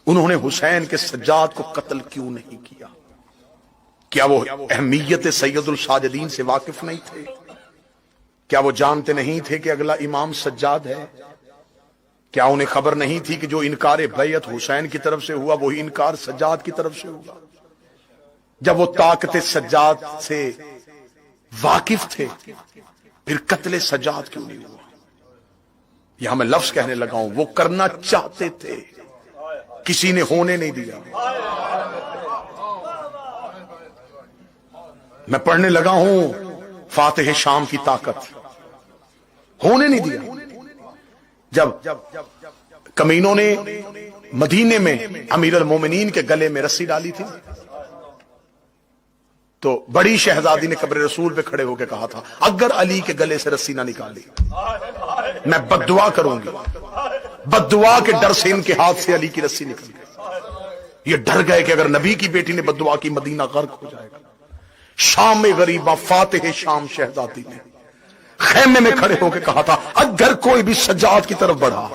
انہوں نے حسین کے سجاد کو قتل کیوں نہیں کیا؟ کیا وہ اہمیت سید الساجدین سے واقف نہیں تھے؟ کیا وہ جانتے نہیں تھے کہ اگلا امام سجاد ہے؟ کیا انہیں خبر نہیں تھی کہ جو انکار بیعت حسین کی طرف سے ہوا وہی انکار سجاد کی طرف سے ہوا؟ جب وہ طاقت سجاد سے واقف تھے پھر قتل سجاد کیوں نہیں ہوا؟ یہاں میں لفظ کہنے لگا ہوں، وہ کرنا چاہتے تھے، کسی نے ہونے نہیں دیا۔ میں پڑھنے لگا ہوں فاتح شام کی طاقت، ہونے نہیں دیا۔ جب کمینوں نے مدینے میں امیر المومنین کے گلے میں رسی ڈالی تھی تو بڑی شہزادی نے قبر رسول پہ کھڑے ہو کے کہا تھا اگر علی کے گلے سے رسی نہ نکالی میں بد دعا کروں گی۔ بد دعا کے ڈر سے ان کے ہاتھ سے علی کی رسی نکل گئی۔ یہ ڈر گئے کہ اگر نبی کی بیٹی نے بد دعا کی مدینہ غرق ہو جائے گا۔ شام میں غریبہ فاتح شام شہزادی نے خیمے میں کھڑے ہو کے کہا تھا اگر کوئی بھی سجاد کی طرف بڑھا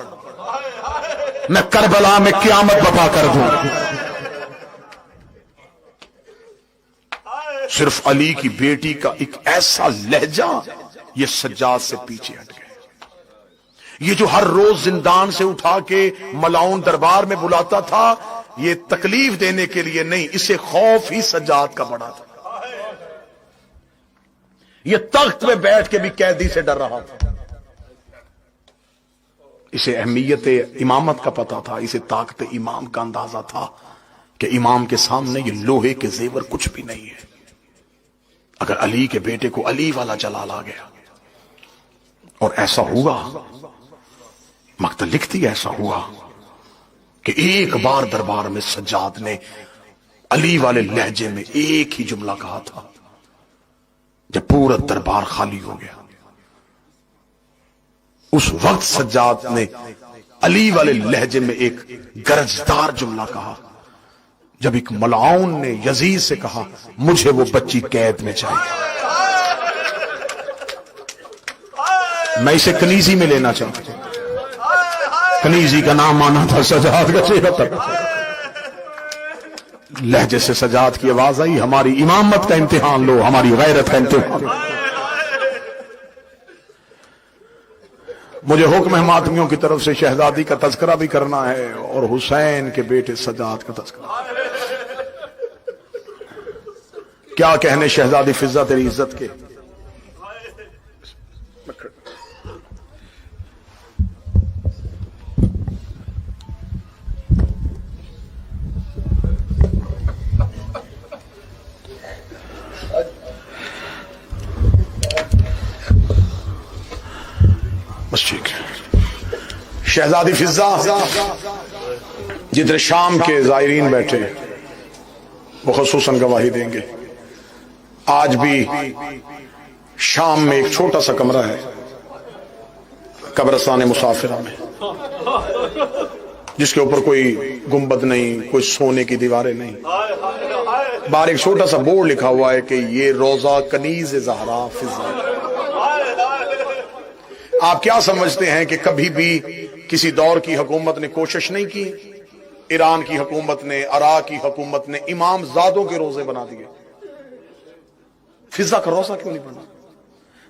میں کربلا میں قیامت برپا کر دوں۔ صرف علی کی بیٹی کا ایک ایسا لہجہ یہ سجاد سے پیچھے ہٹ گئے۔ یہ جو ہر روز زندان سے اٹھا کے ملاؤن دربار میں بلاتا تھا یہ تکلیف دینے کے لیے نہیں، اسے خوف ہی سجاد کا بڑا تھا۔ یہ تخت میں بیٹھ کے بھی قیدی سے ڈر رہا تھا۔ اسے اہمیت امامت کا پتا تھا، اسے طاقت امام کا اندازہ تھا کہ امام کے سامنے یہ لوہے کے زیور کچھ بھی نہیں ہے۔ اگر علی کے بیٹے کو علی والا جلال آ گیا، اور ایسا ہوا، مقتل لکھتی ایسا ہوا کہ ایک بار دربار میں سجاد نے علی والے لہجے میں ایک ہی جملہ کہا تھا جب پورا دربار خالی ہو گیا۔ اس وقت سجاد نے علی والے لہجے میں ایک گرجدار جملہ کہا جب ایک ملعون نے یزید سے کہا مجھے وہ بچی قید میں چاہیے۔ میں اسے کنیزی میں لینا چاہتا ہوں۔ کنیزی کا نام آنا تھا سجاد کا چہرہ تک۔ لہجے سے سجاد کی آواز آئی ہماری امامت کا امتحان لو، ہماری غیرت کا امتحان۔ مجھے حکم ہے ماتمیوں کی طرف سے شہزادی کا تذکرہ بھی کرنا ہے اور حسین کے بیٹے سجاد کا تذکرہ۔ کیا کہنے شہزادی فضہ تیری عزت کے۔ بس ٹھیک ہے۔ شہزادی فضہ جدھر شام کے زائرین بیٹھے وہ خصوصاً گواہی دیں گے۔ آج بھی شام میں ایک چھوٹا سا کمرہ ہے قبرستان مسافرہ میں جس کے اوپر کوئی گنبد نہیں، کوئی سونے کی دیواریں نہیں، باہر ایک چھوٹا سا بورڈ لکھا ہوا ہے کہ یہ روضہ کنیز زہرا فضہ۔ آپ کیا سمجھتے ہیں کہ کبھی بھی کسی دور کی حکومت نے کوشش نہیں کی؟ ایران کی حکومت نے، عراق کی حکومت نے امام زادوں کے روزے بنا دیے، فضہ کا روزہ کیوں نہیں بنا؟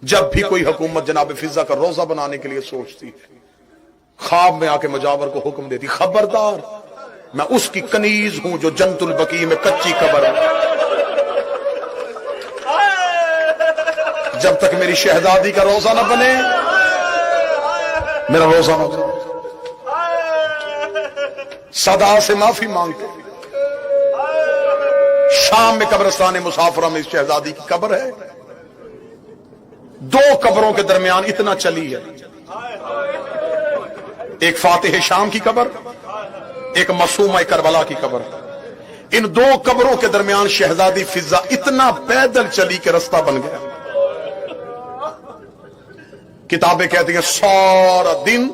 جب بھی کوئی حکومت جناب فضہ کا روزہ بنانے کے لیے سوچتی خواب میں آ کے مجاور کو حکم دیتی خبردار میں اس کی کنیز ہوں جو جنت البقیع میں کچی قبر ہے، جب تک میری شہزادی کا روزہ نہ بنے میرا روزہ نہ بنے۔ صدا سے معافی مانگتے شام میں قبرستان مسافرہ میں اس شہزادی کی قبر ہے، دو قبروں کے درمیان اتنا چلی ہے، ایک فاتح شام کی قبر، ایک معصومہ کربلا کی قبر۔ ان دو قبروں کے درمیان شہزادی فضہ اتنا پیدل چلی کہ رستہ بن گیا۔ کتابیں کہتی ہیں سارا دن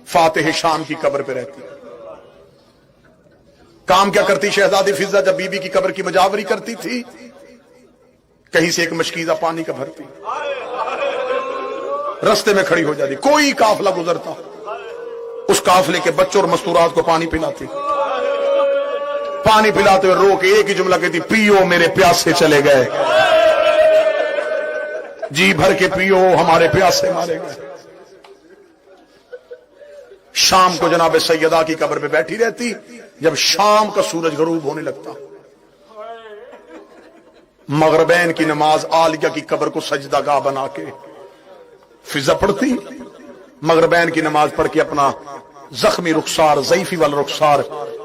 فاتح شام کی قبر پہ رہتی۔ کام کیا کرتی شہزادی فضہ جب بی بی کی قبر کی مجاوری کرتی تھی؟ کہیں سے ایک مشکیزہ پانی کا بھرتی، رستے میں کھڑی ہو جاتی, کوئی قافلہ گزرتا, اس قافلے کے بچوں اور مستورات کو پانی پلاتی, پانی پلاتے ہوئے رو کے ایک ہی جملہ کہتی, پیو میرے پیاسے چلے گئے, جی بھر کے پیو ہمارے پیاسے مارے گئے. شام کو جناب سیدہ کی قبر پہ بیٹھی رہتی, جب شام کا سورج غروب ہونے لگتا مغربین کی نماز عالیہ کی قبر کو سجدہ گاہ بنا کے فضا پڑھتی, مغربین کی نماز پڑھ کے اپنا زخمی رخسار, ضعیفی والا رخسار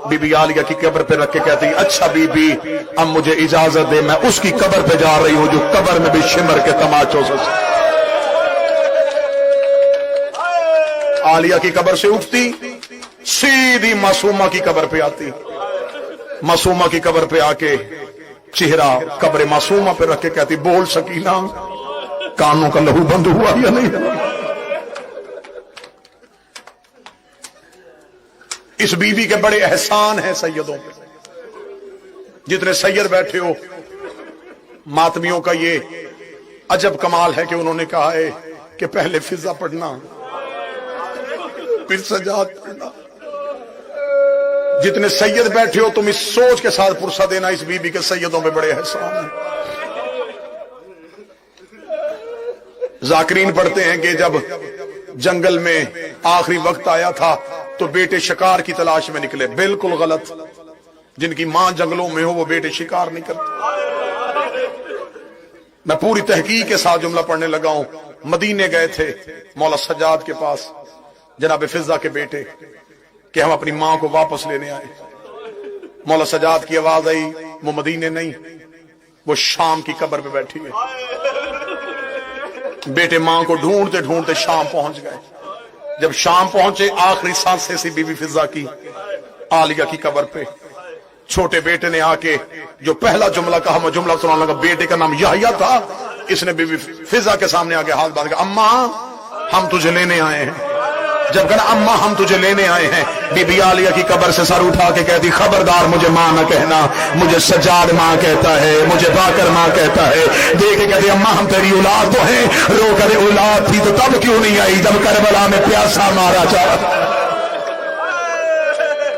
بی بی عالیہ کی قبر پہ رکھ کے کہتی, اچھا بی بی اب مجھے اجازت دے, میں اس کی قبر پہ جا رہی ہوں جو قبر میں بھی شمر کے تماچوں سے. عالیہ کی قبر سے اٹھتی, سیدھی معصومہ کی قبر پہ آتی, معصومہ کی قبر پہ آ کے چہرہ قبر معصومہ پہ رکھ کے کہتی, بول سکینہ کانوں کا لہو بند ہوا یا نہیں. اس بیوی کے بڑے احسان ہیں سیدوں پہ. جتنے سید بیٹھے ہو ماتمیوں کا یہ عجب کمال ہے کہ انہوں نے کہا ہے کہ پہلے فضا پڑھنا پھر سجاد پڑھنا. جتنے سید بیٹھے ہو تم اس سوچ کے ساتھ پرسہ دینا, اس بیوی کے سیدوں پہ بڑے احسان ہیں. ذاکرین پڑھتے ہیں کہ جب جنگل میں آخری وقت آیا تھا تو بیٹے شکار کی تلاش میں نکلے. بالکل غلط, جن کی ماں جنگلوں میں ہو وہ بیٹے شکار نہیں کرتے. میں پوری تحقیق کے ساتھ جملہ پڑھنے لگا ہوں. مدینے گئے تھے مولا سجاد کے پاس جناب فضا کے بیٹے کہ ہم اپنی ماں کو واپس لینے آئے. مولا سجاد کی آواز آئی, وہ مدینے نہیں, وہ شام کی قبر پہ بیٹھی ہے. بیٹے ماں کو ڈھونڈتے ڈھونڈتے شام پہنچ گئے. جب شام پہنچے آخری سانسیں سی بی بی فضا کی عالیہ کی قبر پہ, چھوٹے بیٹے نے آ کے جو پہلا جملہ کہا, میں جملہ سنانے لگا. بیٹے کا نام یحییٰ تھا. اس نے بی بی فضا کے سامنے آ کے ہاتھ باندھ کے, اماں ہم تجھے لینے آئے ہیں. جب کہنا اماں ہم تجھے لینے آئے ہیں, بی بی عالیہ کی قبر سے سر اٹھا کے کہتی, خبردار مجھے ماں نہ کہنا, مجھے سجاد ماں کہتا ہے, مجھے باقر ماں کہتا ہے. دیکھ کے کہتی, اماں ہم تیری اولاد تو ہیں. رو کر اولاد تھی تو تب کیوں نہیں آئی جب کربلا میں پیاسا مارا جا.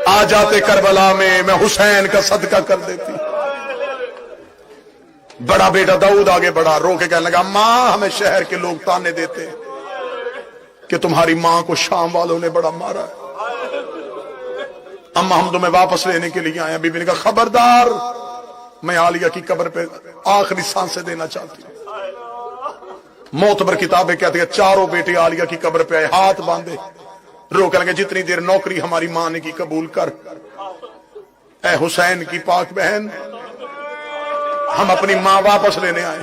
آ جاتے کربلا میں حسین کا صدقہ کر دیتی. بڑا بیٹا داؤد آگے بڑھا, رو کے کہنے لگا, اماں ہمیں شہر کے لوگ تانے دیتے کہ تمہاری ماں کو شام والوں نے بڑا مارا ہے, اماں ہم تمہیں واپس لینے کے لیے آئے ہیں. بی بی نے کہا, خبردار میں عالیہ کی قبر پہ آخری سانسیں دینا چاہتی ہوں. معتبر کتابیں کہتے ہیں چاروں بیٹے عالیہ کی قبر پہ آئے, ہاتھ باندھے, رو کر لگے, جتنی دیر نوکری ہماری ماں نے کی قبول کر. اے حسین کی پاک بہن, ہم اپنی ماں واپس لینے آئے.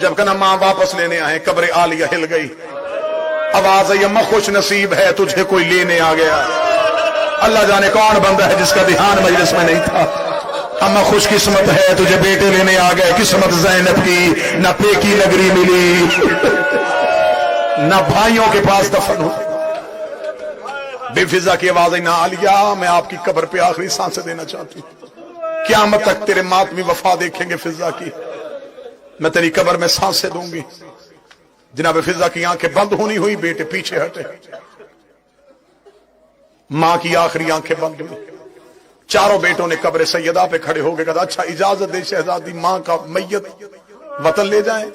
جب کہنا ماں واپس لینے آئے, قبر عالیہ ہل گئی. آواز ہے, اماں خوش نصیب ہے تجھے کوئی لینے آ گیا. اللہ جانے کون بندہ ہے جس کا دھیان مجلس میں نہیں تھا. اماں خوش قسمت ہے تجھے بیٹے لینے آ گئے. قسمت زینب کی نہ پیکی نگری ملی نہ بھائیوں کے پاس دفن ہو. بے فضا کی آواز ہے, نہ عالیہ میں آپ کی قبر پہ آخری سانسیں دینا چاہتی ہوں. قیامت تک تیرے ماتمی وفا دیکھیں گے فضا کی, میں تیری قبر میں سانسیں دوں گی. جناب فضا کی آنکھیں بند ہونی ہوئی, بیٹے پیچھے ہٹے. ماں کی آخری آنکھیں بند ہوئی. چاروں بیٹوں نے قبر سیدہ پہ کھڑے ہو گئے, کہا, اچھا اجازت دے شہزادی ماں کا میت وطن لے جائیں.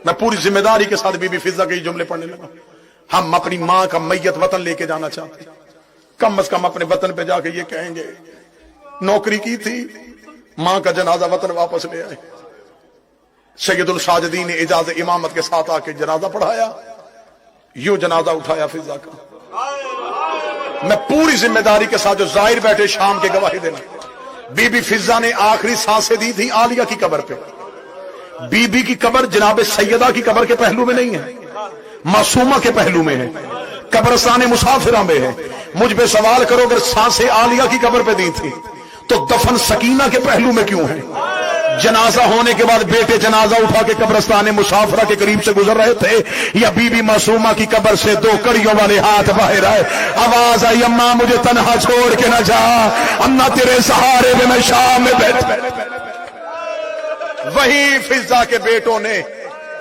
میں پوری ذمہ داری کے ساتھ بی بی فضا کے جملے پڑھنے لگا. ہم اپنی ماں کا میت وطن لے کے جانا چاہتے ہیں. کم از کم اپنے وطن پہ جا کے یہ کہیں گے, نوکری کی تھی, ماں کا جنازہ وطن واپس لے آئے. سید الساجدین نے اجازت امامت کے ساتھ آ کے جنازہ پڑھایا. یوں جنازہ اٹھایا فضا کا. میں پوری ذمہ داری کے ساتھ جو ظاہر بیٹھے شام کے گواہی دینا, بی بی فضا نے آخری سانسیں دی تھی عالیہ کی قبر پہ. بی بی کی قبر جناب سیدہ کی قبر کے پہلو میں نہیں ہے, معصومہ کے پہلو میں ہے, قبرستان مسافرہ میں ہے. مجھ پہ سوال کرو, اگر سانسیں عالیہ کی قبر پہ دی تھی تو دفن سکینہ کے پہلو میں کیوں ہے؟ جنازہ ہونے کے بعد بیٹے جنازہ اٹھا کے قبرستان مسافرہ کے قریب سے گزر رہے تھے, یا بی بی معصومہ کی قبر سے دو کڑیوں والے ہاتھ باہر آئے. آواز آئی, اماں مجھے تنہا چھوڑ کے نہ جا, اماں تیرے سہارے میں میں شام میں بیٹھ. وہی فضا کے بیٹوں نے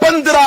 15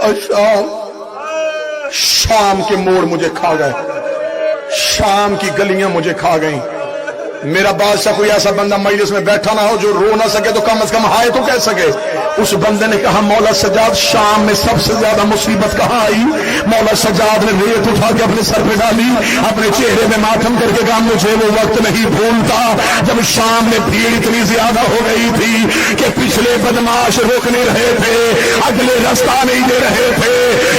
اور شام کے موڑ مجھے کھا گئے، شام کی گلیاں مجھے کھا گئیں۔ میرا بادشاہ کوئی ایسا بندہ مجلس میں بیٹھا نہ ہو جو رو نہ سکے تو کم از کم ہائے تو کہہ سکے۔ اس بندے نے کہا مولا سجاد شام میں سب سے زیادہ مصیبت کہاں آئی؟ مولا سجاد نے ریت اٹھا کے اپنے سر پہ ڈالی، اپنے چہرے میں ماتم کر کے کہا مجھے وہ وقت نہیں بھولتا جب شام میں بھیڑ اتنی زیادہ ہو گئی تھی کہ پچھلے بدماش روک نہیں رہے تھے، اگلے رستہ نہیں دے رہے تھے۔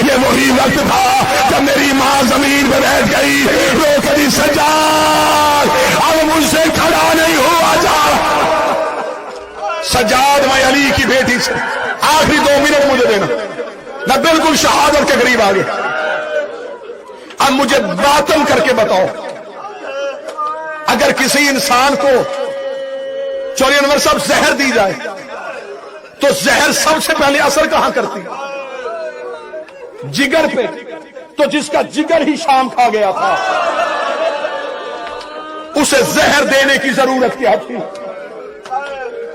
یہ وہی وقت تھا جب میری ماں زمین پہ بیٹھ گئی، رو کری سجاد اب مجھ سے کھڑا نہیں ہوا جا۔ سجاد میں علی کی بیٹی سے آخری 2 منٹ مجھے دینا، میں بالکل شہادت کے قریب آ گیا۔ اب مجھے باطن کر کے بتاؤ، اگر کسی انسان کو چوری انور صاحب زہر دی جائے تو زہر سب سے پہلے اثر کہاں کرتی؟ جگر پہ۔ تو جس کا جگر ہی شام کھا گیا تھا اسے زہر دینے کی ضرورت کیا تھی؟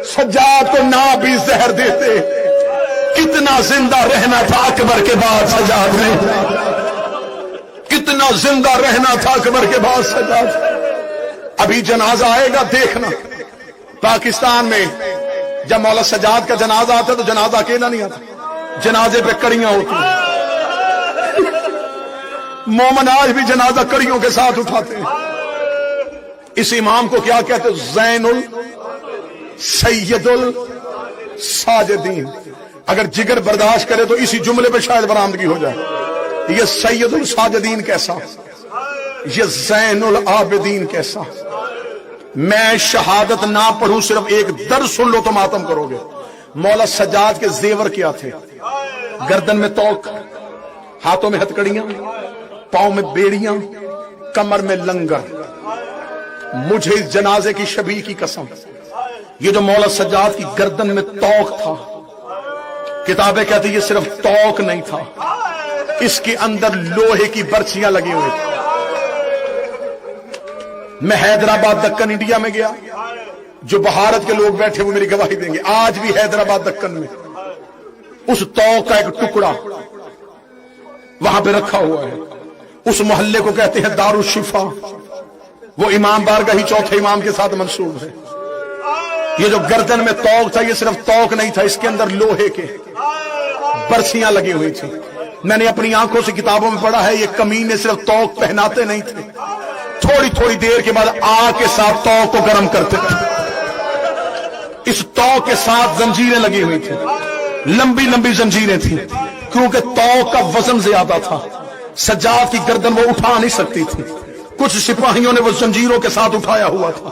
سجاد کو نہ بھی زہر دیتے کتنا زندہ رہنا تھا اکبر کے بعد سجاد نے، کتنا زندہ رہنا تھا اکبر کے بعد سجاد۔ ابھی جنازہ آئے گا دیکھنا، پاکستان میں جب مولا سجاد کا جنازہ آتا تو جنازہ اکیلا نہیں آتا، جنازے پہ کڑیاں ہوتی ہیں۔ مومن آج بھی جنازہ کڑیوں کے ساتھ اٹھاتے ہیں۔ اس امام کو کیا کہتے؟ زین سید الساجدین۔ اگر جگر برداشت کرے تو اسی جملے پہ شاید برآمدگی ہو جائے۔ یہ سید الساجدین کیسا، یہ زین العابدین کیسا۔ میں شہادت نہ پڑھوں، صرف ایک درس سن لو تو ماتم کرو گے۔ مولا سجاد کے زیور کیا تھے؟ گردن میں توق، ہاتھوں میں ہتکڑیاں، پاؤں میں بیڑیاں، کمر میں لنگر۔ مجھے اس جنازے کی شبیہ کی قسم، یہ جو مولا سجاد کی گردن میں توق تھا، کتابیں کہتی یہ صرف توق نہیں تھا، اس کے اندر لوہے کی برچیاں لگی ہوئی تھی۔ میں حیدرآباد دکن انڈیا میں گیا، جو بھارت کے لوگ بیٹھے وہ میری گواہی دیں گے، آج بھی حیدرآباد دکن میں اس توق کا ایک ٹکڑا وہاں پہ رکھا ہوا ہے۔ اس محلے کو کہتے ہیں دارالشفا، وہ امام بارگاہی چوتھے امام کے ساتھ منسوب ہے۔ یہ جو گردن میں توق تھا یہ صرف توق نہیں تھا، اس کے اندر لوہے کے برسیاں لگی ہوئی تھی۔ میں نے اپنی آنکھوں سے کتابوں میں پڑھا ہے یہ کمینے صرف توق پہناتے نہیں تھے، تھوڑی تھوڑی دیر کے بعد آگ کے ساتھ توق کو گرم کرتے تھے۔ اس توق کے ساتھ زنجیریں لگی ہوئی تھی، لمبی لمبی زنجیریں تھیں، کیونکہ توق کا وزن زیادہ تھا، سجاد کی گردن وہ اٹھا نہیں سکتی تھی۔ کچھ سپاہیوں نے وہ زنجیروں کے ساتھ اٹھایا ہوا تھا،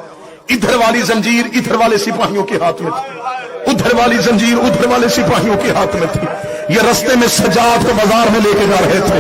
ادھر والی زنجیر ادھر والے سپاہیوں کے ہاتھ میں تھی، ادھر والی زنجیر ادھر والے سپاہیوں کے ہاتھ میں تھی۔ یہ رستے میں سجاد کو بازار میں لے کے جا رہے تھے۔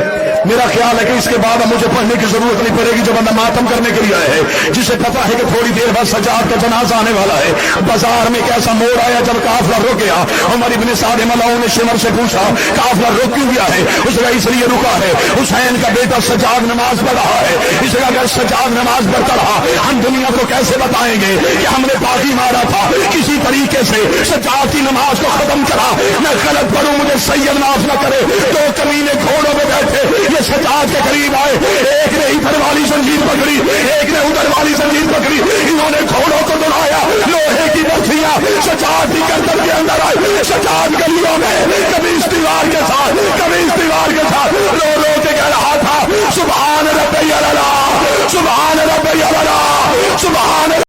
میرا خیال ہے کہ اس کے بعد مجھے پڑھنے کی ضرورت نہیں پڑے گی، جب بندہ ماتم کرنے کے لیے آئے ہے، جسے پتا ہے کہ تھوڑی دیر بعد سجاد کا جنازہ آنے والا ہے۔ بازار میں کیسا موڑ آیا جب قافلہ رک گیا۔ عمر ابن سعد ملاؤں نے شمر سے پوچھا قافلہ رک کیوں گیا ہے؟ اس نے اس لیے رکا ہے حسین کا بیٹا سجاد نماز پڑھ رہا ہے، اس لیے اگر سجاد نماز پڑھتا رہا ہم دنیا کو کیسے بتائیں گے کہ ہم نے باقی مارا تھا، کسی طریقے سے سجاد کی نماز کو ختم کرا۔ میں غلط پڑھوں مجھے سید معاف نہ کرے۔ 2 کمینے گھوڑوں پہ بیٹھے یہ سجاد کے قریب آئے، ایک نے ادھر والی زنجیر پکڑی، ایک نے ادھر والی زنجیر پکڑی، انہوں نے گھوڑوں کو دوڑایا، لوہے کی برچیاں سجاد کی گردن کے اندر آئی۔ سجاد گلیوں میں کبھی اس دیوار کے ساتھ کبھی اس دیوار کے ساتھ رو رو کے کہہ رہا تھا سبحان ربی الاعلی، سبحان ربی الاعلی، سبحان